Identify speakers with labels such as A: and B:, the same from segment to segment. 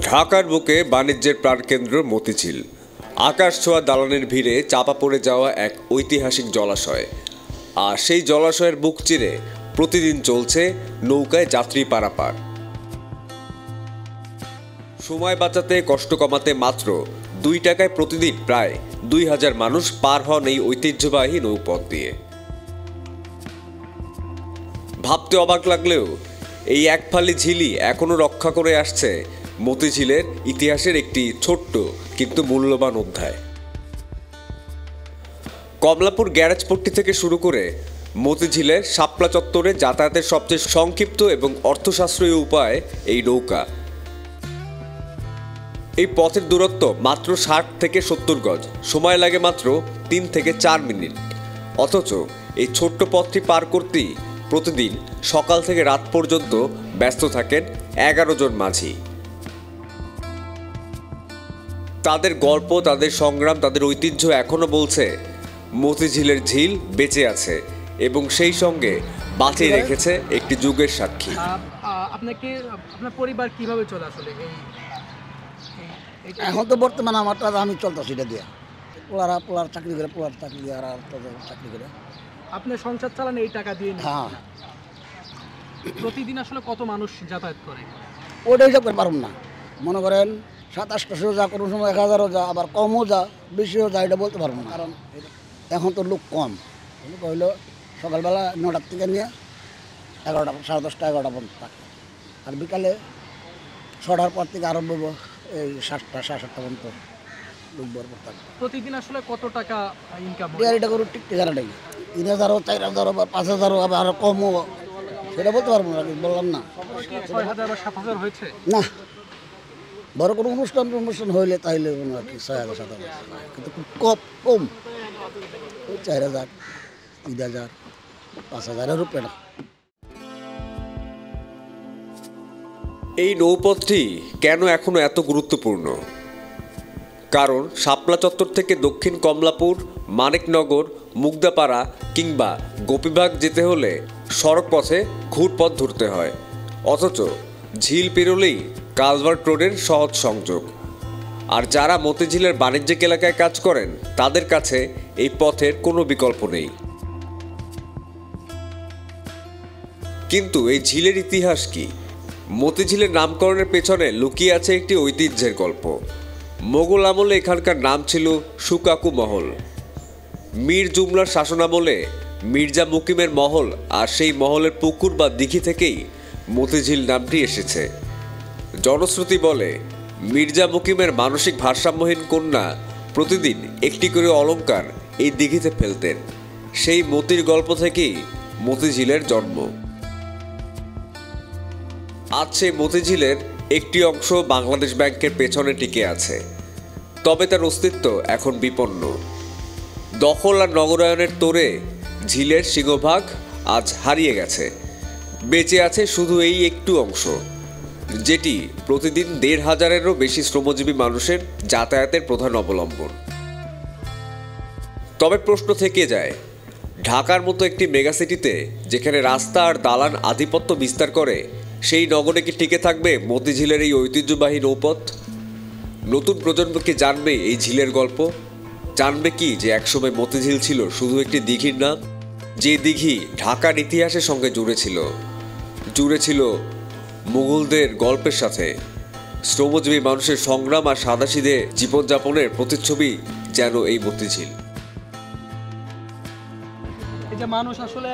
A: ঢাকার বুকে বাণিজ্যের প্রাণকেন্দ্র মতিঝিল। আকাশ ছোঁয়া দালানের ভিড়ে চাপা পড়ে যাওয়া এক ঐতিহাসিক জলাশয়। আর সেই জলাশয়ের বুক চিরে প্রতিদিন চলছে নৌকায় যাত্রী পারাপার। সময় বাঁচাতে, কষ্ট কমাতে মাত্র 2 টাকায় প্রতিদিন প্রায় 2000 মানুষ পার হন এই ঐতিহ্যবাহী নৌপথ দিয়ে। ভাবতে অবাক লাগলেও এই এক ফালি ঝিলই এখনো রক্ষা করে আসছে মতিঝিলের ইতিহাসের একটি ছোট্ট কিন্তু মূল্যবান অধ্যায়। কমলাপুর গ্যারেজপট্টি থেকে শুরু করে মতিঝিলের শাপলা চত্বরে যাতায়াতের সবচেয়ে সংক্ষিপ্ত এবং অর্থসাশ্রয়ী উপায় এই নৌকা। এই পথের দূরত্ব মাত্র 60 থেকে 70 গজ, সময় লাগে মাত্র 3 থেকে 4 মিনিট। অথচ এই ছোট্ট পথটি পার করতেই প্রতিদিন সকাল থেকে রাত পর্যন্ত ব্যস্ত থাকেন 11 জন মাঝি। তাদের গল্প, তাদের সংগ্রাম, তাদের ঐতিহ্য এখনো বলছে মতিঝিলের ঝিল বেঁচে আছে এবং সেই সঙ্গে বাঁচিয়ে রেখেছে একটি যুগের সাক্ষী।
B: আপনার পরিবার কিভাবে চলে আসলে?
C: এখন তো বর্তমানে আমারটা আমি চলতেছি এটা দিয়ে, পোলার চাকরি করে, আর চাকরি করে
B: আপনি সংসার চালান এই টাকা দিয়ে?
C: হ্যাঁ।
B: প্রতিদিন আসলে কত মানুষ যাতায়াত করে
C: ওটা হিসাব করে পারুন না। মনে করেন 700-800 যা, কোনো সময় 1000ও যা, আবার কমও যা, বেশিও যা, এটা বলতে পারবো না। কারণ এখন তো লোক কম। হইলো সকালবেলা 9টার থেকে নিয়ে 11টা, 10:30, 11টা পর্যন্ত থাকে। আর বিকালে 6টার পর থেকে আরম্ভ হবো এই 7টা, 7:30 পর্যন্ত লোক বরবর থাকে।
B: প্রতিদিন আসলে কত টাকা ইনকাম?
C: এটা করো ঠিক ঠিকানাটাই 3000, 4000, আবার 5000, আবার আরো কমও, সেটা বলতে পারবো না। বললাম না
B: 6000 বা 7000 হয়েছে
C: না। বড় কোনো অনুষ্ঠান হইলে তাইলে আর কি 6000, 7000, কিন্তু খুব কম 4000, 3000, 5000 রুপে না।
A: এই নৌপথটি কেন এখনো এত গুরুত্বপূর্ণ? কারণ শাপলা চত্বর থেকে দক্ষিণ কমলাপুর, মানিকনগর, মুগদাপাড়া কিংবা গোপীবাগ যেতে হলে সড়ক পথে ঘুরপথ ধরতে হয়। অথচ ঝিল পেরোলেই কালভার্ট রোডের সহজ সংযোগ। আর যারা মতিঝিলের বাণিজ্যিক এলাকায় কাজ করেন তাদের কাছে এই পথের কোনো বিকল্প নেই। কিন্তু এই ঝিলের ইতিহাস কি? মতিঝিলের নামকরণের পেছনে লুকিয়ে আছে একটি ঐতিহ্যের গল্প। মোগল আমলে এখানকার নাম ছিল সুকাকু মহল। মীর জুমলার শাসনামলে মির্জা মুকিমের মহল, আর সেই মহলের পুকুর বা দিঘি থেকেই মতিঝিল নামটি এসেছে। জনশ্রুতি বলে মির্জা মুকিমের মানসিক ভারসাম্যহীন কন্যা প্রতিদিন একটি করে অলংকার এই দিঘিতে ফেলতেন। সেই মতির গল্প থেকেই মতিঝিলের জন্ম। আজ সেই মতিঝিলের একটি অংশ বাংলাদেশ ব্যাংকের পেছনে টিকে আছে, তবে তার অস্তিত্ব এখন বিপন্ন। দখল আর নগরায়নের তোড়ে ঝিলের সিংহভাগ আজ হারিয়ে গেছে। বেঁচে আছে শুধু এই একটু অংশ, যেটি প্রতিদিন 1500-এরও বেশি শ্রমজীবী মানুষের যাতায়াতের প্রধান অবলম্বন। তবে প্রশ্ন থেকে যায়, ঢাকার মতো একটি মেগাসিটিতে যেখানে রাস্তা আর দালান আধিপত্য বিস্তার করে, সেই নগরে কি টিকে থাকবে মতিঝিলের এই ঐতিহ্যবাহী নৌপথ? নতুন প্রজন্ম কি জানবে এই ঝিলের গল্প? জানবে কি যে একসময় মতিঝিল ছিল শুধু একটি দিঘির নাম, যে দিঘি ঢাকার ইতিহাসের সঙ্গে জুড়ে ছিল মুঘলদের গল্পের সাথে। শ্রমজীবী মানুষের সংগ্রাম আর সাদাসিধে জীবনযাপনের প্রতিচ্ছবি যেন এই মতিঝিল।
B: এই যে মানুষ আসলে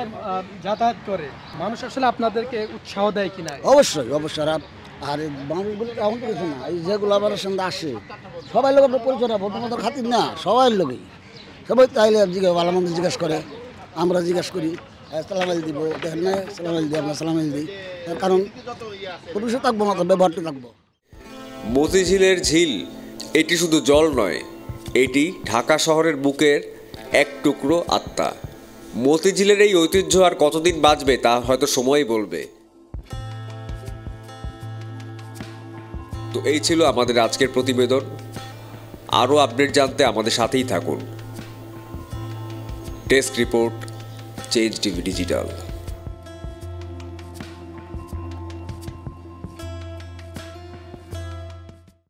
B: যাতায়াত করে, মানুষ আসলে আপনাদেরকে উৎসাহ দেয় কিনা?
C: অবশ্যই। আর মানুষগুলো এখন তো কিছু না, এই যেগুলো আমার সঙ্গে আসে সবাই লোক আপনার পরিচয় না, বন্ধু খাতির না, সবাই লোকই সবাই তাইলে ভালো মন্দ জিজ্ঞাসা করে, আমরা জিজ্ঞাসা করি, সালাম আল দিব, দেখেন না সালাম আল দিই, আমরা সালাম আল দিই। কারণ পুরুষে থাকবো না, ব্যবহারটি থাকবো।
A: মতিঝিলের ঝিল এটি শুধু জল নয়, এটি ঢাকা শহরের বুকের এক টুকরো আত্মা। মতিঝিলের এই ঐতিহ্য আর কতদিন বাঁচবে তা হয়তো সময়ই বলবে। তো এই ছিল আমাদের আজকের প্রতিবেদন। আরও আপডেট জানতে আমাদের সাথেই থাকুন। Desk report, change TV digital.